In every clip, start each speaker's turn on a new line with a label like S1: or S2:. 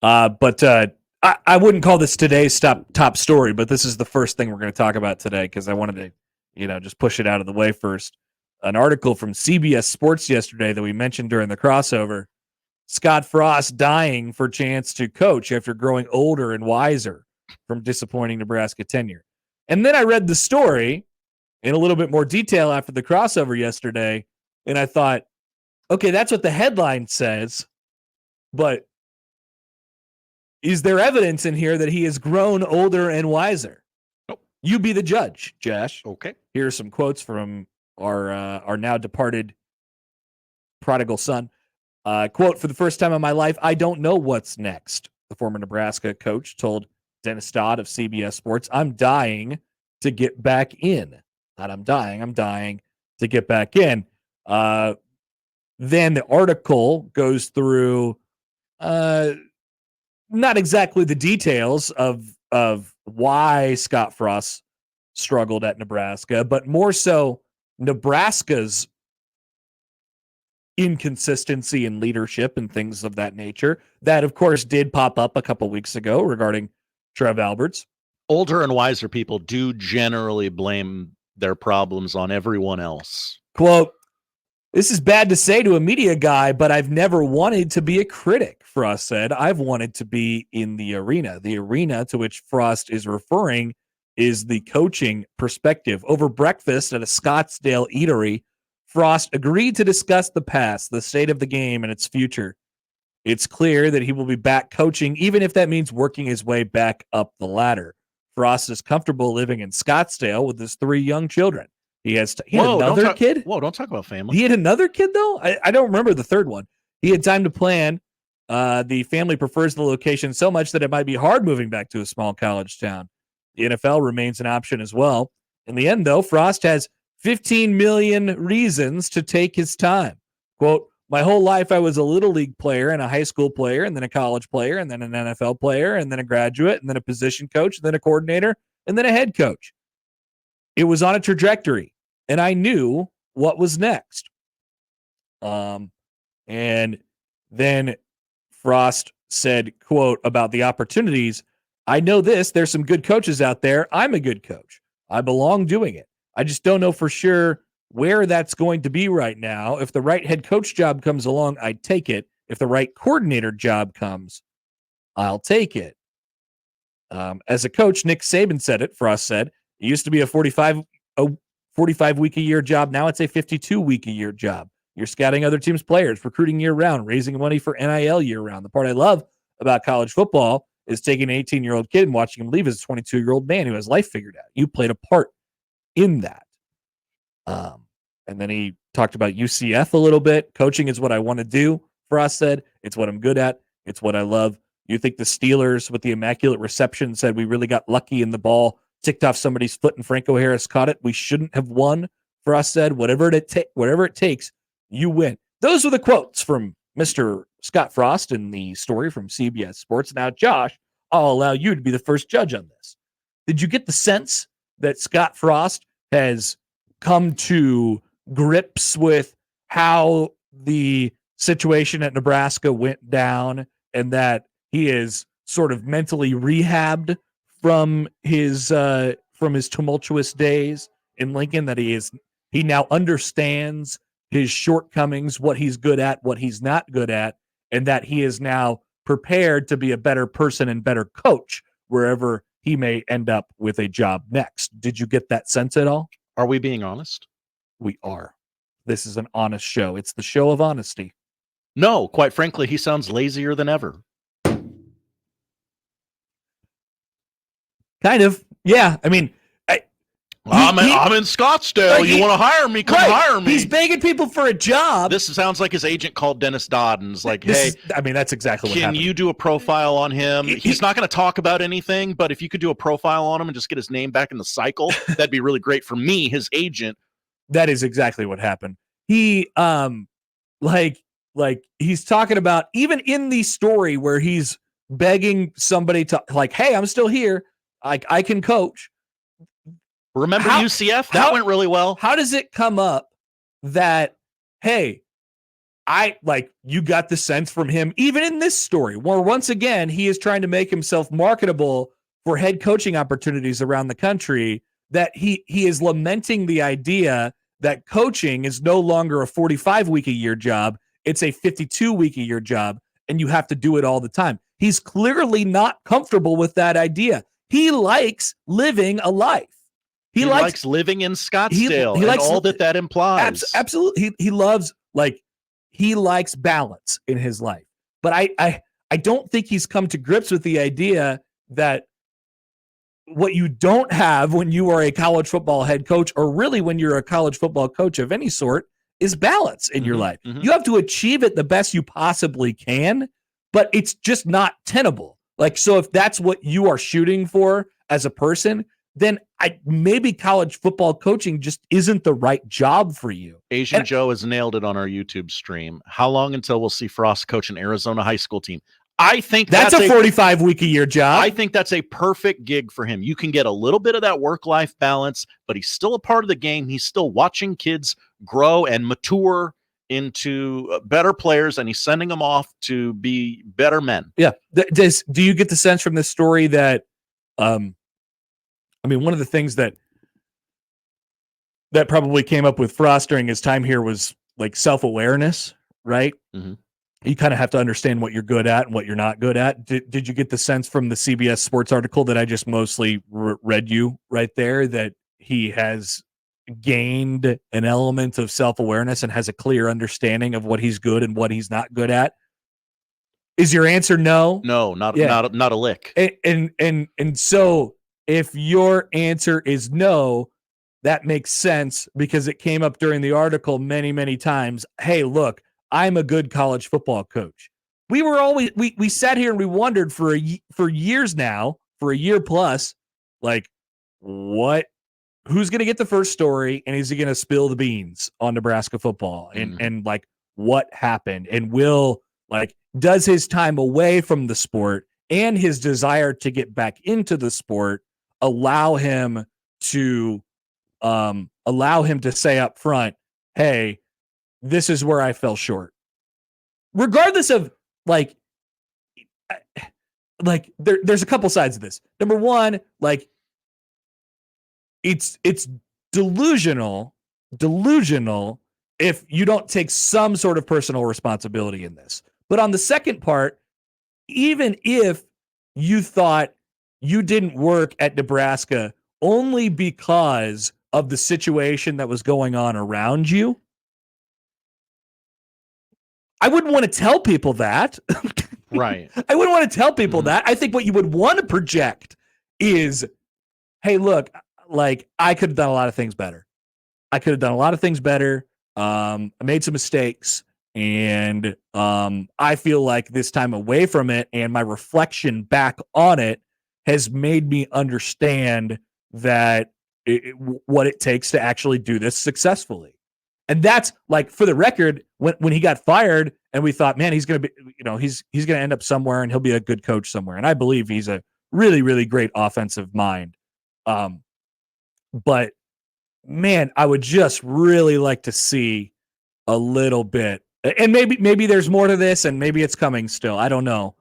S1: I wouldn't call this today's top story, but this is the first thing we're going to talk about today because I wanted to, just push it out of the way first. An article from CBS Sports yesterday that we mentioned during the crossover. Scott Frost dying for chance to coach after growing older and wiser from disappointing Nebraska tenure. And then I read the story in a little bit more detail after the crossover yesterday, and I thought, okay, that's what the headline says, but is there evidence in here that he has grown older and wiser?
S2: Nope.
S1: You be the judge, Josh.
S2: Okay.
S1: Here are some quotes from our now departed prodigal son. Quote, "For the first time in my life, I don't know what's next." The former Nebraska coach told Dennis Dodd of CBS Sports, "I'm dying to get back in." Not I'm dying to get back in. Then the article goes through not exactly the details of why Scott Frost struggled at Nebraska, but more so Nebraska's inconsistency in leadership and things of that nature. That, of course, did pop up a couple weeks ago regarding Trev Alberts.
S2: Older and wiser people do generally blame their problems on everyone else.
S1: Quote, "This is bad to say to a media guy, but I've never wanted to be a critic," Frost said. "I've wanted to be in the arena." The arena to which Frost is referring is the coaching perspective. Over breakfast at a Scottsdale eatery, Frost agreed to discuss the past, the state of the game, and its future. It's clear that he will be back coaching, even if that means working his way back up the ladder. Frost is comfortable living in Scottsdale with his 3 young children. He had another kid?
S2: Whoa, don't talk about family.
S1: He had another kid, though? I don't remember the third one. He had time to plan. The family prefers the location so much that it might be hard moving back to a small college town. The NFL remains an option as well. In the end, though, Frost has 15 million reasons to take his time. Quote, "My whole life I was a little league player and a high school player and then a college player and then an NFL player and then a graduate and then a position coach and then a coordinator and then a head coach. It was on a trajectory and I knew what was next." And then Frost said, quote, about the opportunities, "I know this, there's some good coaches out there. I'm a good coach. I belong doing it. I just don't know for sure where that's going to be right now. If the right head coach job comes along, I'd take it. If the right coordinator job comes, I'll take it." As a coach, Nick Saban said it, Frost said, "It used to be a 45 week a year job. Now it's a 52 week a year job. You're scouting other teams' players, recruiting year round, raising money for NIL year round. The part I love about college football is taking an 18-year-old kid and watching him leave as a 22-year-old man who has life figured out. You played a part in that." And then he talked about UCF a little bit. "Coaching is what I want to do," Frost said. "It's what I'm good at. It's what I love." "You think the Steelers with the immaculate reception said we really got lucky and the ball ticked off somebody's foot and Franco Harris caught it? We shouldn't have won," Frost said. Whatever it takes, you win." Those were the quotes from Mr. Scott Frost in the story from CBS Sports. Now, Josh, I'll allow you to be the first judge on this. Did you get the sense that Scott Frost has come to grips with how the situation at Nebraska went down and that he is sort of mentally rehabbed from his tumultuous days in Lincoln, that he now understands his shortcomings, what he's good at, what he's not good at, and that he is now prepared to be a better person and better coach wherever he may end up with a job next? Did you get that sense at all?
S2: Are we being honest?
S1: We are. This is an honest show. It's the show of honesty.
S2: No, quite frankly, he sounds lazier than ever.
S1: Kind of. Yeah. I mean,
S2: I'm in Scottsdale. You want to hire me? Come hire me.
S1: He's begging people for a job.
S2: This sounds like his agent called Dennis Dodd and is like, "Hey,
S1: that's exactly what happened.
S2: Can you do a profile on him? He's not going to talk about anything, but if you could do a profile on him and just get his name back in the cycle, that'd be really great for me, his agent."
S1: That is exactly what happened. He, he's talking about, even in the story where he's begging somebody to, like, "Hey, I'm still here. I can coach."
S2: Remember UCF? That went really well.
S1: How does it come up that, hey, you got the sense from him, even in this story, where once again, he is trying to make himself marketable for head coaching opportunities around the country, that he is lamenting the idea that coaching is no longer a 45-week-a-year job. It's a 52-week-a-year job, and you have to do it all the time. He's clearly not comfortable with that idea. He likes living a life.
S2: He likes living in Scottsdale and likes all that implies.
S1: Absolutely. He loves, he likes balance in his life. But I don't think he's come to grips with the idea that what you don't have when you are a college football head coach, or really when you're a college football coach of any sort, is balance in your life. You have to achieve it the best you possibly can, but it's just not tenable. So if that's what you are shooting for as a person, then maybe college football coaching just isn't the right job for you.
S2: Asian Joe has nailed it on our YouTube stream. How long until we'll see Frost coach an Arizona high school team? I think
S1: that's a 45-week-a-year job.
S2: I think that's a perfect gig for him. You can get a little bit of that work-life balance, but he's still a part of the game. He's still watching kids grow and mature into better players, and he's sending them off to be better men.
S1: Yeah. Do you get the sense from this story that, one of the things that probably came up with Frost during his time here was self-awareness, right?
S2: Mm-hmm.
S1: You kind of have to understand what you're good at and what you're not good at. Did you get the sense from the CBS Sports article that I just mostly read you right there that he has gained an element of self-awareness and has a clear understanding of what he's good and what he's not good at? Is your answer no?
S2: No, not a lick.
S1: And so if your answer is no, that makes sense because it came up during the article many, many times. Hey, look, I'm a good college football coach. We were always we sat here and we wondered for years now, for a year plus, who's going to get the first story, and is he going to spill the beans on Nebraska football, and what happened, and does his time away from the sport and his desire to get back into the sport allow him to say up front, hey, this is where I fell short. Regardless of there's a couple sides of this. Number one, it's delusional if you don't take some sort of personal responsibility in this. But on the second part, even if you thought you didn't work at Nebraska only because of the situation that was going on around you, I wouldn't want to tell people that.
S2: Right.
S1: I wouldn't want to tell people that. I think what you would want to project is, hey, look, I could have done a lot of things better. I made some mistakes, and I feel like this time away from it and my reflection back on it has made me understand that what it takes to actually do this successfully. And that's for the record, when he got fired and we thought, man, he's going to be, he's going to end up somewhere and he'll be a good coach somewhere. And I believe he's a really, really great offensive mind. But man, I would just really like to see a little bit, and maybe there's more to this, and maybe it's coming still. I don't know.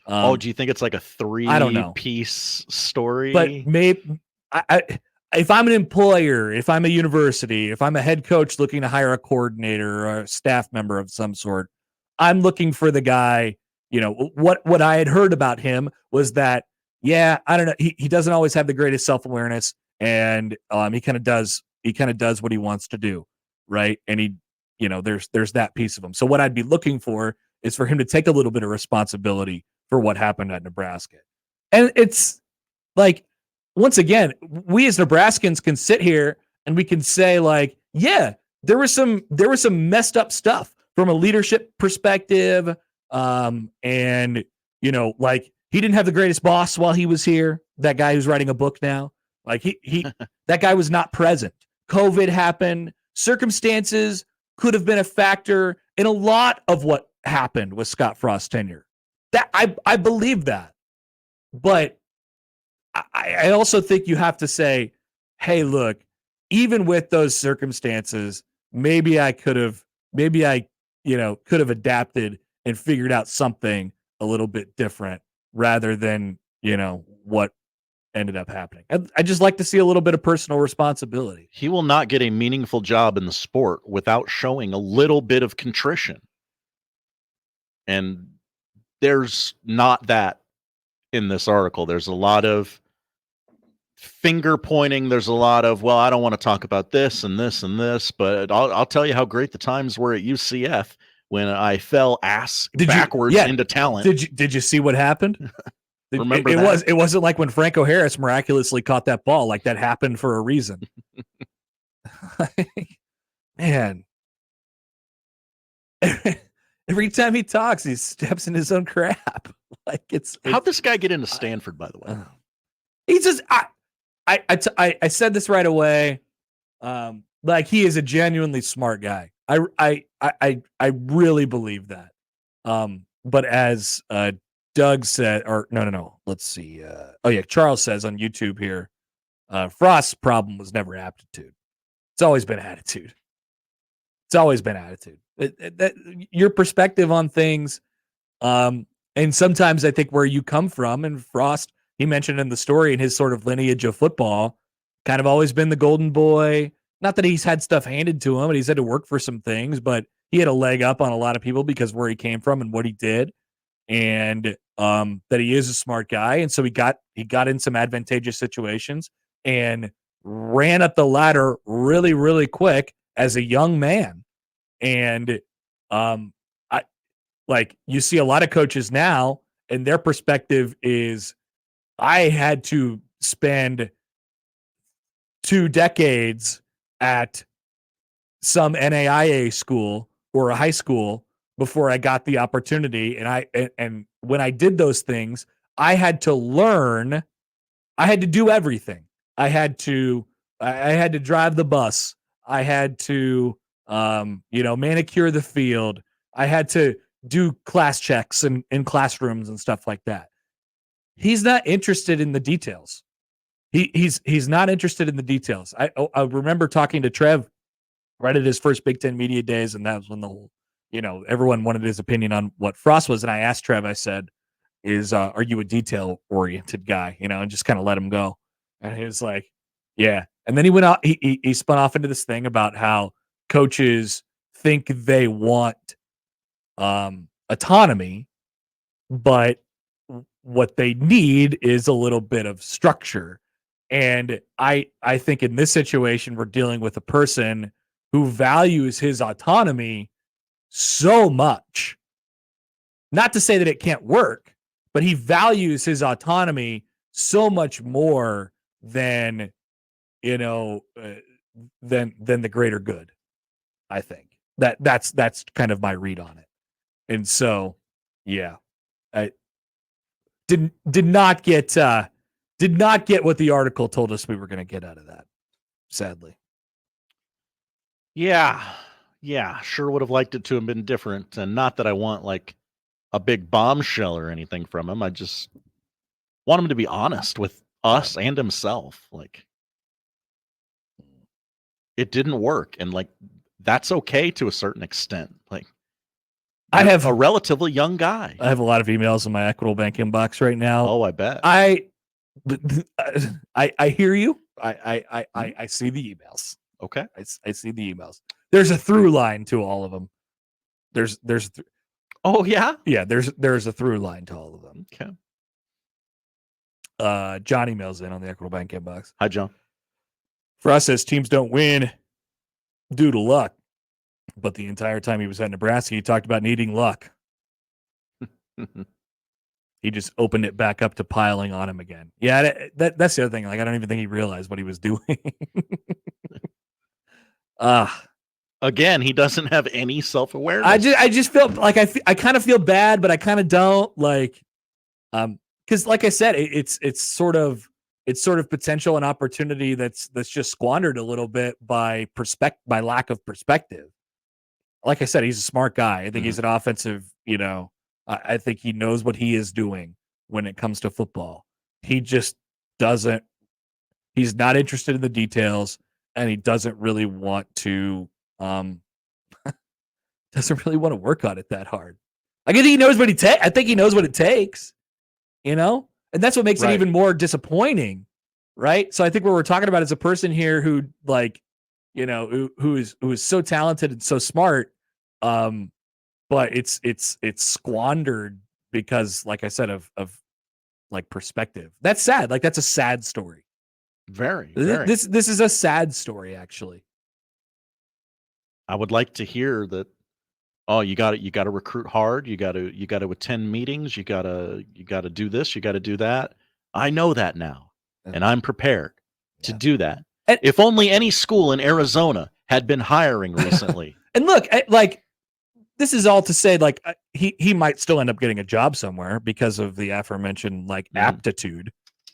S2: Do you think it's like a 3-piece story?
S1: But maybe if I'm an employer, if I'm a university, if I'm a head coach looking to hire a coordinator or a staff member of some sort, I'm looking for the guy. What I had heard about him was that, I don't know, he doesn't always have the greatest self-awareness, and he kind of does what he wants to do, right? And he, there's that piece of him. So what I'd be looking for is for him to take a little bit of responsibility for what happened at Nebraska. And it's once again, we as Nebraskans can sit here and we can say there was some messed up stuff from a leadership perspective. And he didn't have the greatest boss while he was here. That guy who's writing a book now, that guy was not present. COVID happened. Circumstances could have been a factor in a lot of what happened with Scott Frost's tenure. That I believe that. But I also think you have to say, hey, look, even with those circumstances, maybe I could have adapted and figured out something a little bit different rather than, what ended up happening. I just like to see a little bit of personal responsibility.
S2: He will not get a meaningful job in the sport without showing a little bit of contrition. And there's not that in this article. There's a lot of finger pointing. There's a lot of, well, I don't want to talk about this and this and this, but I'll tell you how great the times were at UCF when I fell ass backwards into talent.
S1: Did you see what happened?
S2: Remember
S1: it wasn't like when Franco Harris miraculously caught that ball. Like, that happened for a reason. Man. Every time he talks, he steps in his own crap. Like,
S2: how'd this guy get into Stanford, by the way?
S1: He just I said this right away. Like, he is a genuinely smart guy. I really believe that. But as Doug said, or no, let's see. Charles says on YouTube here, Frost's problem was never aptitude. It's always been attitude. It's always been attitude. Your perspective on things, and sometimes I think where you come from, and Frost, he mentioned in the story in his sort of lineage of football, kind of always been the golden boy. Not that he's had stuff handed to him, and he's had to work for some things, but he had a leg up on a lot of people because where he came from and what he did, and that he is a smart guy. And so he got in some advantageous situations and ran up the ladder really, really quick as a young man. And you see a lot of coaches now, and their perspective is, I had to spend 2 decades at some NAIA school or a high school before I got the opportunity. And when I did those things, I had to learn. I had to do everything. I had to drive the bus. I had to, manicure the field. I had to do class checks in classrooms and stuff like that. He's not interested in the details. He's not interested in the details. I remember talking to Trev right at his first Big Ten media days, and that was when the whole, everyone wanted his opinion on what Frost was. And I asked Trev, I said, are you a detail-oriented guy? And just kind of let him go. And he was like, yeah. And then he went out, he spun off into this thing about how coaches think they want autonomy, but what they need is a little bit of structure. And I think in this situation, we're dealing with a person who values his autonomy so much. Not to say that it can't work, but he values his autonomy so much more than, than the greater good. I think that's kind of my read on it. And so, yeah, I did not get what the article told us we were going to get out of that, sadly.
S2: Yeah, sure would have liked it to have been different. And not that I want like a big bombshell or anything from him. I just want him to be honest with us and himself. Like, it didn't work. And like, that's okay to a certain extent. Like, I have a relatively young guy.
S1: I have a lot of emails in my Equitable Bank inbox right now.
S2: Oh, I bet.
S1: I hear you. I see the emails.
S2: Okay.
S1: I see the emails. There's a through line to all of them.
S2: Oh yeah?
S1: Yeah, there's a through line to all of them.
S2: Okay.
S1: John emails in on the Equitable Bank inbox.
S2: Hi, John.
S1: Frost says teams don't win due to luck, but the entire time he was at Nebraska, he talked about needing luck. He just opened it back up to piling on him again. Yeah, that's the other thing. Like, I don't even think he realized what he was doing.
S2: Again, he doesn't have any self-awareness.
S1: I just feel like I kind of feel bad, but I kind of don't, like, because like I said, it's sort of potential and opportunity that's just squandered a little bit by lack of perspective. Like I said, he's a smart guy. I think he's an offensive, I think he knows what he is doing when it comes to football. He just doesn't, he's not interested in the details, and he doesn't really want to doesn't really want to work on it that hard. I think he knows what I think he knows what it takes, and that's what makes it even more disappointing, right? So I think what we're talking about is a person here who, like, who is so talented and so smart, but it's squandered because, like I said, of like perspective. That's sad. Like, that's a sad story.
S2: Very.
S1: This is a sad story, actually.
S2: I would like to hear that. Oh, you got to recruit hard. You got to attend meetings. You got to do this. You got to do that. I know that now, and I'm prepared to do that. And if only any school in Arizona had been hiring recently.
S1: And look, like, this is all to say, like, he might still end up getting a job somewhere because of the aforementioned, like, aptitude.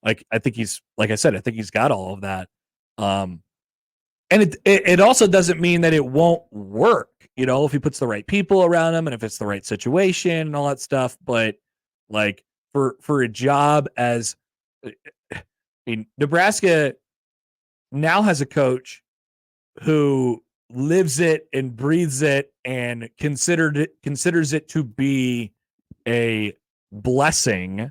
S1: Like, I think he's got all of that. And it also doesn't mean that it won't work, if he puts the right people around him and if it's the right situation and all that stuff. But, like, for a job as, Nebraska now has a coach who lives it and breathes it and considers it to be a blessing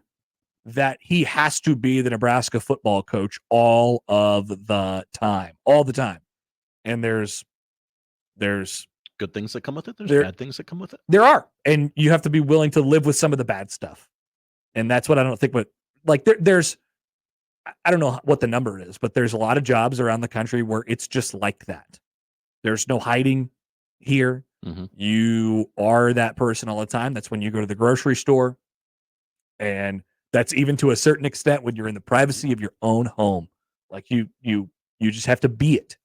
S1: that he has to be the Nebraska football coach all the time. And there's
S2: good things that come with it. There's bad things that come with it.
S1: There are. And you have to be willing to live with some of the bad stuff. And that's what I don't think, but, like, there's, I don't know what the number is, but there's a lot of jobs around the country where it's just like that. There's no hiding here.
S2: Mm-hmm. You
S1: are that person all the time. That's when you go to the grocery store. And that's even to a certain extent when you're in the privacy of your own home. Like, you just have to be it.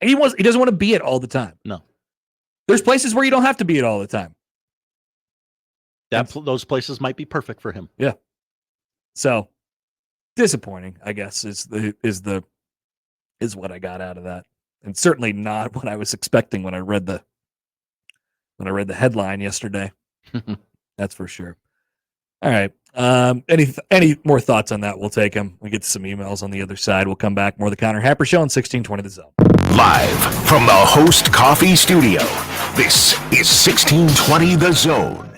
S1: And he doesn't want to be it all the time.
S2: No.
S1: There's places where you don't have to be it all the time.
S2: Those places might be perfect for him.
S1: Yeah. So, disappointing, I guess, is what I got out of that. And certainly not what I was expecting when I read the headline yesterday. That's for sure. All right. Any more thoughts on that? We'll take them. We get some emails on the other side. We'll come back. More of the Connor Happer Show on 1620 The Zone.
S3: Live from the Host Coffee Studio, this is 1620 The Zone.